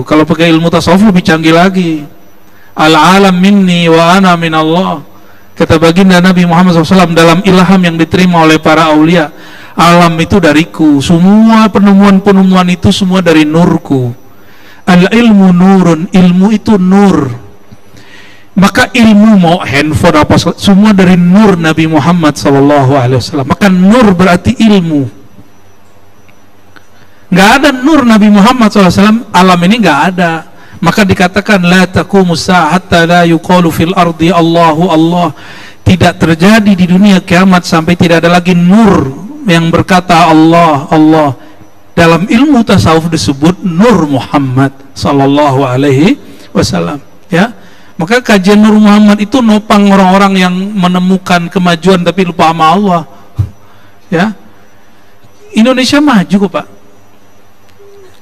Kalau pakai ilmu tasawuf lebih canggih lagi. Al-alam minni wa ana min Allah. Kata baginda Nabi Muhammad SAW dalam ilham yang diterima oleh para aulia, alam itu dariku, semua penemuan-penemuan itu semua dari nurku. Al-ilmu nurun, ilmu itu nur. Maka ilmu mau handphone apa semua dari nur Nabi Muhammad SAW. Maka nur berarti ilmu. Nggak ada nur Nabi Muhammad SAW, alam ini nggak ada. Maka dikatakan la taqumus sa'a hatta la yuqalu fil ardi Allahu Allah. Tidak terjadi di dunia kiamat sampai tidak ada lagi nur yang berkata Allah Allah. Dalam ilmu tasawuf disebut nur Muhammad sallallahu alaihi wasallam, ya. Maka kajian Nur Muhammad itu nopang orang-orang yang menemukan kemajuan tapi lupa sama Allah, ya. Indonesia maju kok, Pak.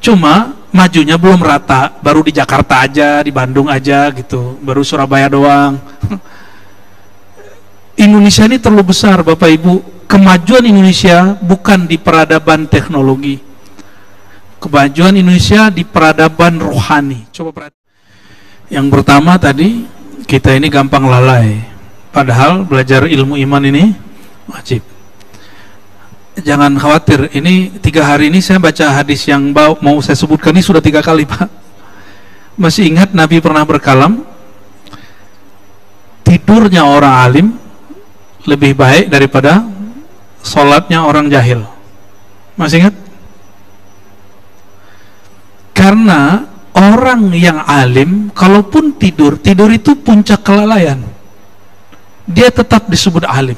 Cuma majunya belum rata, baru di Jakarta aja, di Bandung aja gitu, baru Surabaya doang. Indonesia ini terlalu besar, Bapak Ibu. Kemajuan Indonesia bukan di peradaban teknologi. Kemajuan Indonesia di peradaban rohani. Coba perhatikan. Yang pertama tadi, kita ini gampang lalai. Padahal belajar ilmu iman ini wajib. Jangan khawatir, ini 3 hari ini saya baca hadis yang mau saya sebutkan ini sudah 3 kali, Pak. Masih ingat Nabi pernah berkalam, tidurnya orang alim lebih baik daripada sholatnya orang jahil. Masih ingat? Karena orang yang alim kalaupun tidur itu puncak kelalaian, dia tetap disebut alim,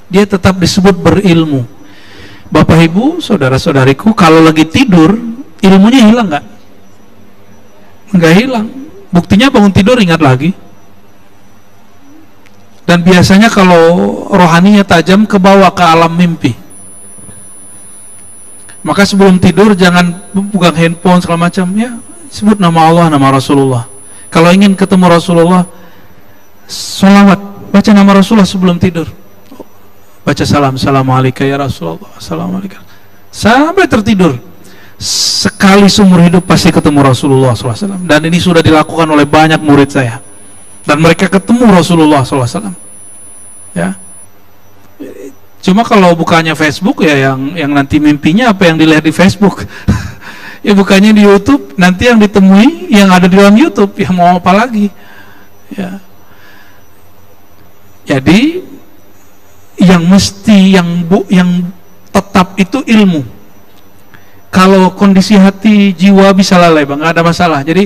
dia tetap disebut berilmu. Bapak Ibu, saudara-saudariku, kalau lagi tidur ilmunya hilang nggak? Nggak hilang. Buktinya bangun tidur ingat lagi. Dan biasanya kalau rohaninya tajam, ke bawah ke alam mimpi. Maka sebelum tidur jangan pegang handphone segala macam, ya. Sebut nama Allah, nama Rasulullah. Kalau ingin ketemu Rasulullah, sholawat, baca nama Rasulullah sebelum tidur. Baca salam, assalamualaikum ya Rasulullah, assalamualaikum, sampai tertidur. Sekali seumur hidup pasti ketemu Rasulullah SAW. Dan ini sudah dilakukan oleh banyak murid saya, dan mereka ketemu Rasulullah SAW, ya. Cuma kalau bukannya Facebook, ya yang nanti mimpinya apa yang dilihat di Facebook. Ya bukannya di YouTube, nanti yang ditemui yang ada di dalam YouTube, ya mau apa lagi, ya. Jadi yang mesti yang tetap itu ilmu. Kalau kondisi hati jiwa bisa lalai, Bang, nggak ada masalah. Jadi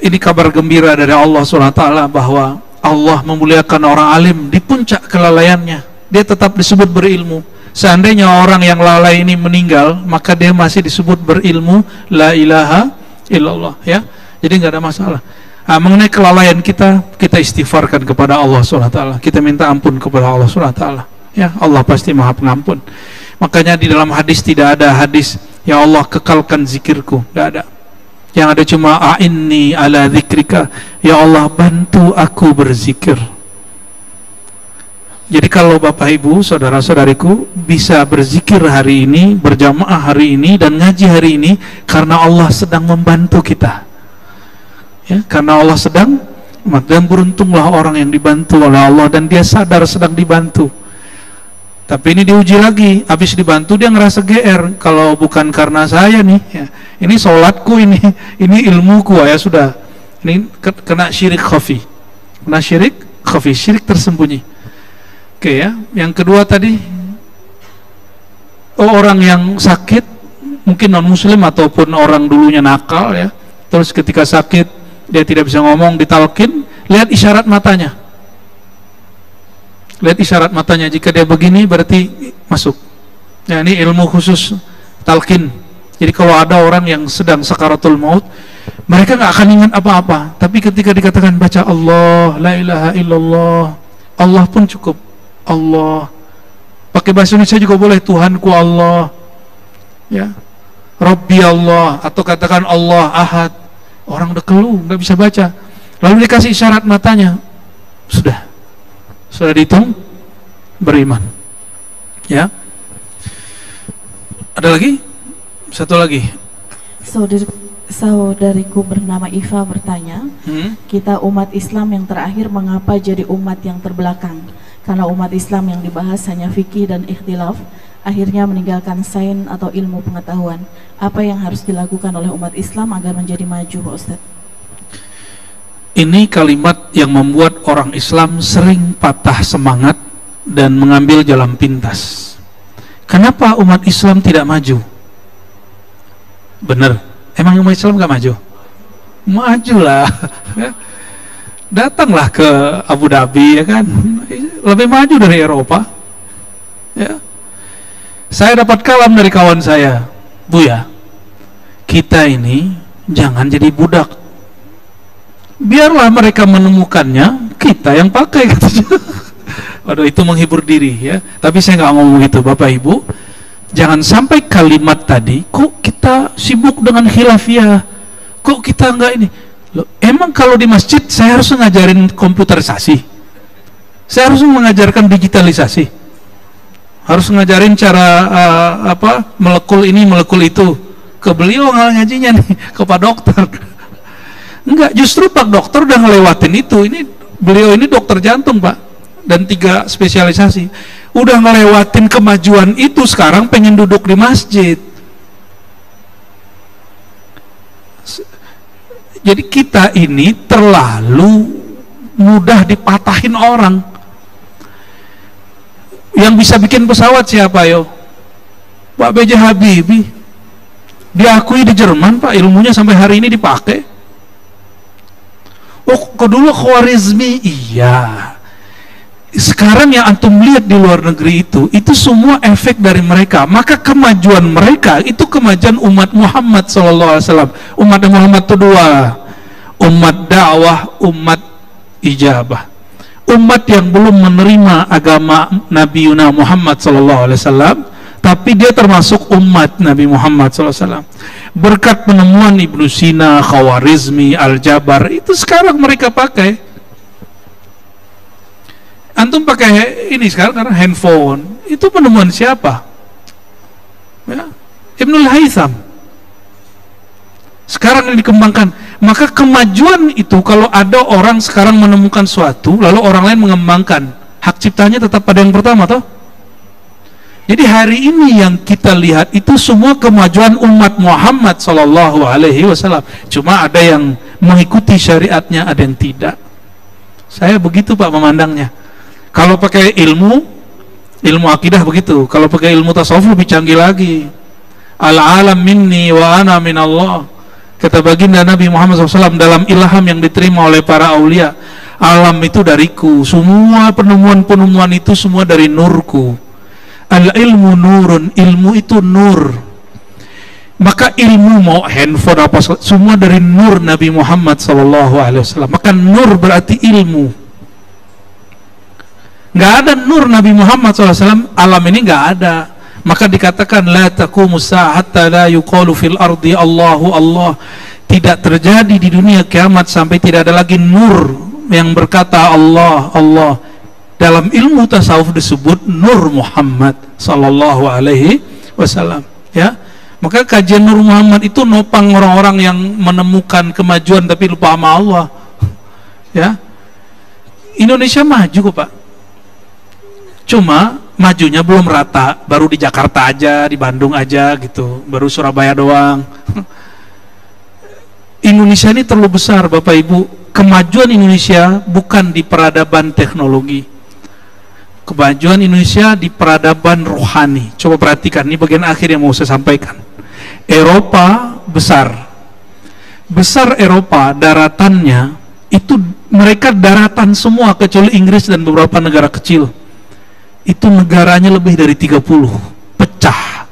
ini kabar gembira dari Allah SWT bahwa Allah memuliakan orang alim di puncak kelalaiannya. Dia tetap disebut berilmu. Seandainya orang yang lalai ini meninggal, maka dia masih disebut berilmu, la ilaha illallah, ya. Jadi nggak ada masalah. Nah, mengenai kelalaian kita istighfarkan kepada Allah SWT. Kita minta ampun kepada Allah SWT, ya. Allah pasti Maha Pengampun. Makanya di dalam hadis tidak ada hadis ya Allah kekalkan zikirku, tidak ada. Yang ada cuma a'inni ala zikrika, ya Allah bantu aku berzikir. Jadi kalau Bapak Ibu, saudara-saudariku bisa berzikir hari ini, berjamaah hari ini, dan ngaji hari ini, karena Allah sedang membantu kita, ya, karena Allah sedang, dan beruntunglah orang yang dibantu oleh Allah dan dia sadar sedang dibantu. Tapi ini diuji lagi, habis dibantu dia ngerasa GR, kalau bukan karena saya nih, ya, ini sholatku, ini ilmuku, ya sudah, ini kena syirik khafi, kena syirik khafi, syirik tersembunyi. Oke, ya. Yang kedua tadi, orang yang sakit, mungkin non muslim ataupun orang dulunya nakal, ya, terus ketika sakit dia tidak bisa ngomong, ditalkin, lihat isyarat matanya. Lihat isyarat matanya, jika dia begini berarti masuk. Ya, ini ilmu khusus talqin. Jadi kalau ada orang yang sedang sakaratul maut, mereka nggak akan ingat apa-apa, tapi ketika dikatakan baca Allah, la ilaha illallah, Allah pun cukup. Allah, pakai bahasa Indonesia juga boleh, Tuhanku Allah, ya, Rabbi Allah, atau katakan Allah Ahad. Orang udah keluh, nggak bisa baca, lalu dikasih isyarat matanya, sudah dihitung beriman, ya. Ada lagi? Satu lagi. Saudariku bernama Iva bertanya, kita umat Islam yang terakhir mengapa jadi umat yang terbelakang? Karena umat Islam yang dibahas hanya fikih dan ikhtilaf, akhirnya meninggalkan sains atau ilmu pengetahuan. Apa yang harus dilakukan oleh umat Islam agar menjadi maju, Pak Ustadz? Ini kalimat yang membuat orang Islam sering patah semangat dan mengambil jalan pintas. Kenapa umat Islam tidak maju? Benar. Emang umat Islam gak maju? Majulah. Datanglah ke Abu Dhabi, ya kan? Lebih maju dari Eropa. Ya. Saya dapat kalam dari kawan saya, Buya, kita ini jangan jadi budak. Biarlah mereka menemukannya, kita yang pakai, katanya. Waduh, itu menghibur diri, ya. Tapi saya nggak ngomong gitu, Bapak Ibu. Jangan sampai kalimat tadi, kok kita sibuk dengan khilafiyah, kok kita enggak ini. Loh, emang kalau di masjid saya harus ngajarin komputerisasi, saya harus mengajarkan digitalisasi, harus ngajarin cara melekul ini melekul itu ke beliau ngajinya nih, ke Pak Dokter. Enggak, justru Pak Dokter udah ngelewatin itu. Ini beliau ini dokter jantung, Pak, dan 3 spesialisasi, udah ngelewatin kemajuan itu, sekarang pengen duduk di masjid. Jadi kita ini terlalu mudah dipatahin orang. Yang bisa bikin pesawat siapa, yo? Pak B.J. Habibie. Diakui di Jerman, Pak, ilmunya sampai hari ini dipakai. Oh, kok dulu Khwarizmi? Iya. Sekarang yang antum lihat di luar negeri itu semua efek dari mereka. Maka kemajuan mereka itu kemajuan umat Muhammad SAW. Umat Muhammad itu 2, umat dakwah, umat ijabah. Umat yang belum menerima agama Nabi Muhammad SAW, tapi dia termasuk umat Nabi Muhammad SAW. Berkat penemuan Ibnu Sina, Khawarizmi, Al-Jabar, itu sekarang mereka pakai. Antum pakai ini sekarang karena handphone. Itu penemuan siapa? Ya, Ibnul Haytham. Sekarang yang dikembangkan. Maka kemajuan itu, kalau ada orang sekarang menemukan suatu, lalu orang lain mengembangkan, hak ciptanya tetap pada yang pertama, toh? Jadi hari ini yang kita lihat itu semua kemajuan umat Muhammad SAW. Cuma ada yang mengikuti syariatnya, ada yang tidak. Saya begitu, Pak, memandangnya. Kalau pakai ilmu akidah begitu. Kalau pakai ilmu tasawuf lebih canggih lagi. Al-alam minni wa ana min Allah. Kata baginda Nabi Muhammad SAW dalam ilham yang diterima oleh para aulia, alam itu dariku. Semua penemuan-penemuan itu semua dari nurku. Al-ilmu nurun, ilmu itu nur. Maka ilmu mau handphone apa semua dari nur Nabi Muhammad SAW. Maka nur berarti ilmu. Nggak ada nur Nabi Muhammad SAW, alam ini nggak ada. Maka dikatakan la taqumu sa'atta la yuqalu fil ardi Allahu Allah. Tidak terjadi di dunia kiamat sampai tidak ada lagi nur yang berkata Allah Allah. Dalam ilmu tasawuf disebut nur Muhammad sallallahu alaihi wasallam, ya. Maka kajian Nur Muhammad itu nopang orang-orang yang menemukan kemajuan tapi lupa sama Allah, ya. Indonesia maju kok, Pak. Cuma majunya belum rata, baru di Jakarta aja, di Bandung aja gitu, baru Surabaya doang. Indonesia ini terlalu besar, Bapak Ibu. Kemajuan Indonesia bukan di peradaban teknologi. Kemajuan Indonesia di peradaban rohani. Coba perhatikan, ini bagian akhir yang mau saya sampaikan. Eropa besar. Besar Eropa, daratannya itu mereka daratan semua kecuali Inggris dan beberapa negara kecil. Itu negaranya lebih dari 30, pecah.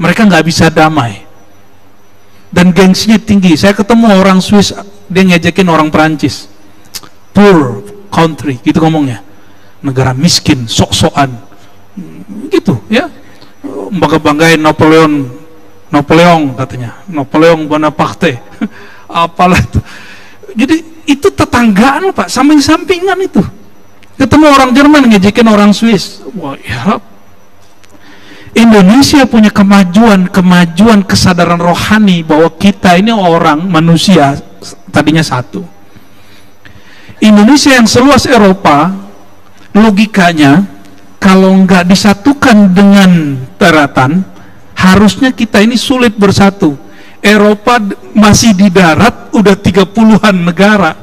Mereka nggak bisa damai dan gengsinya tinggi. Saya ketemu orang Swiss, dia ngejekin orang Perancis, poor country gitu ngomongnya, negara miskin, sok-sokan gitu, ya. Bangga-banggain Napoleon katanya, Napoleon Bonaparte apalah itu. Jadi itu tetanggaan, Pak, samping-sampingan itu. Ketemu orang Jerman ngejekin orang Swiss. Wah, ya. Indonesia punya kemajuan kesadaran rohani bahwa kita ini orang manusia tadinya satu. Indonesia yang seluas Eropa, logikanya kalau nggak disatukan dengan daratan, harusnya kita ini sulit bersatu. Eropa masih di darat udah 30-an negara.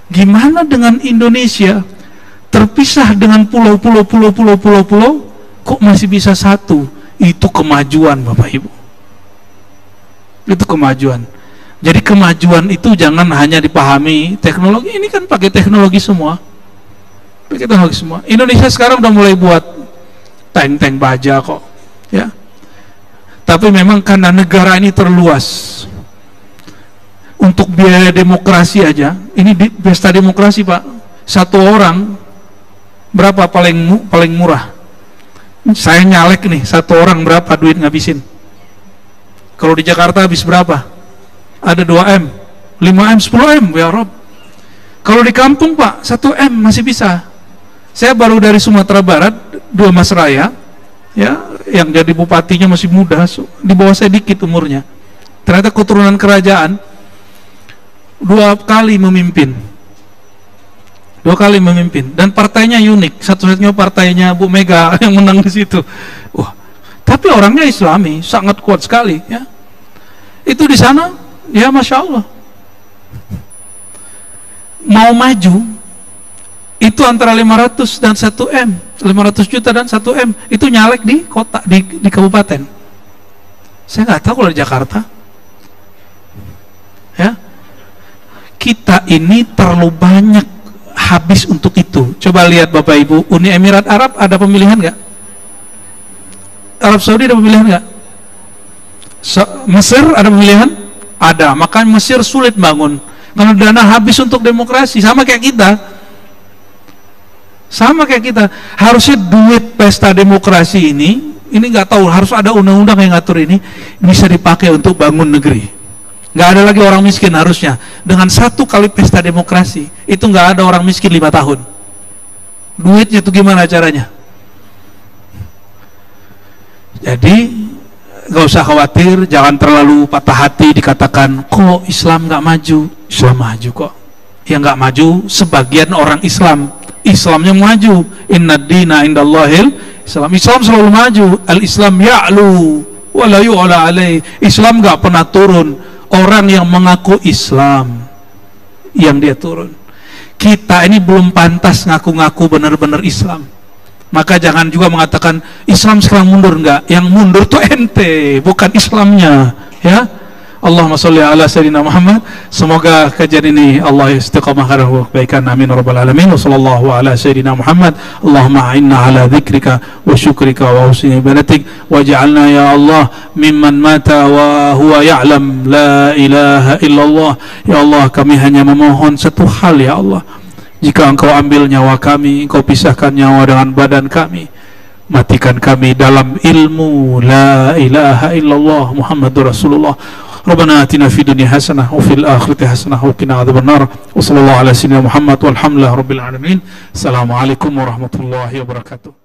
Gimana dengan Indonesia terpisah dengan pulau-pulau, kok masih bisa satu? Itu kemajuan, Bapak Ibu. Itu kemajuan. Jadi kemajuan itu jangan hanya dipahami teknologi. Ini kan pakai teknologi semua. Pakai teknologi semua. Indonesia sekarang udah mulai buat tank-tank baja kok, ya. Tapi memang karena negara ini terluas, untuk biaya demokrasi aja, ini pesta demokrasi, Pak. Satu orang berapa paling murah? Saya nyalek nih, satu orang berapa duit ngabisin? Kalau di Jakarta habis berapa? Ada 2M, 5M, 10M, ya Rob. Kalau di kampung, Pak, 1M masih bisa. Saya baru dari Sumatera Barat, 2 Mas Raya, ya, yang jadi bupatinya masih muda, di bawah saya dikit umurnya. Ternyata keturunan kerajaan, 2 kali memimpin. 2 kali memimpin, dan partainya unik, satu-satunya partainya Bu Mega yang menang di situ. Wah, tapi orangnya Islami, sangat kuat sekali, ya. Itu di sana, ya Masya Allah. Mau maju, itu antara 500 dan 1M, 500 juta dan 1M, itu nyalek di kota, di kabupaten. Saya nggak tahu kalau di Jakarta, ya. Kita ini terlalu banyak habis untuk itu. Coba lihat Bapak Ibu, Uni Emirat Arab ada pemilihan nggak? Arab Saudi ada pemilihan nggak? Mesir ada pemilihan? Ada. Makanya Mesir sulit bangun karena dana habis untuk demokrasi. Sama kayak kita. Sama kayak kita. Harusnya duit pesta demokrasi ini nggak tahu, harus ada undang-undang yang ngatur ini, bisa dipakai untuk bangun negeri. Nggak ada lagi orang miskin harusnya. Dengan 1 kali pesta demokrasi, itu nggak ada orang miskin 5 tahun. Duitnya itu gimana caranya? Jadi nggak usah khawatir, jangan terlalu patah hati dikatakan kok Islam nggak maju. Islam maju kok. Yang nggak maju sebagian orang Islam. Islamnya maju. Inna dina indallahil Islam. Islam selalu maju. Al-Islam ya'lu wa la yu'la alaih. Islam nggak pernah turun. Orang yang mengaku Islam yang dia turun. Kita ini belum pantas ngaku-ngaku benar-benar Islam. Maka jangan juga mengatakan Islam sekarang mundur. Enggak, yang mundur tuh ente, bukan Islamnya, ya. Allahumma sholli ala sayyidina Muhammad. Semoga kajian ini Allah istiqamahkan kebaikan, amin rabbal alamin. Wa sallallahu ala sayyidina Muhammad. Allahumma a'inna ala dzikrika wa syukrika wa husni ibadatik waj'alna ya Allah mimman mata wa huwa ya'lam la ilaha illallah. Ya Allah, kami hanya memohon satu hal, ya Allah. Jika Engkau ambil nyawa kami, Engkau pisahkan nyawa dengan badan kami, matikan kami dalam ilmu la ilaha illallah Muhammadur Rasulullah. Rabbana atina fid dunya hasanah wa fil akhirati hasanah wa qina adzabannar. Wa sallallahu ala sayyidina Muhammad walhamdulillahi rabbil alamin. Assalamualaikum warahmatullahi wabarakatuh.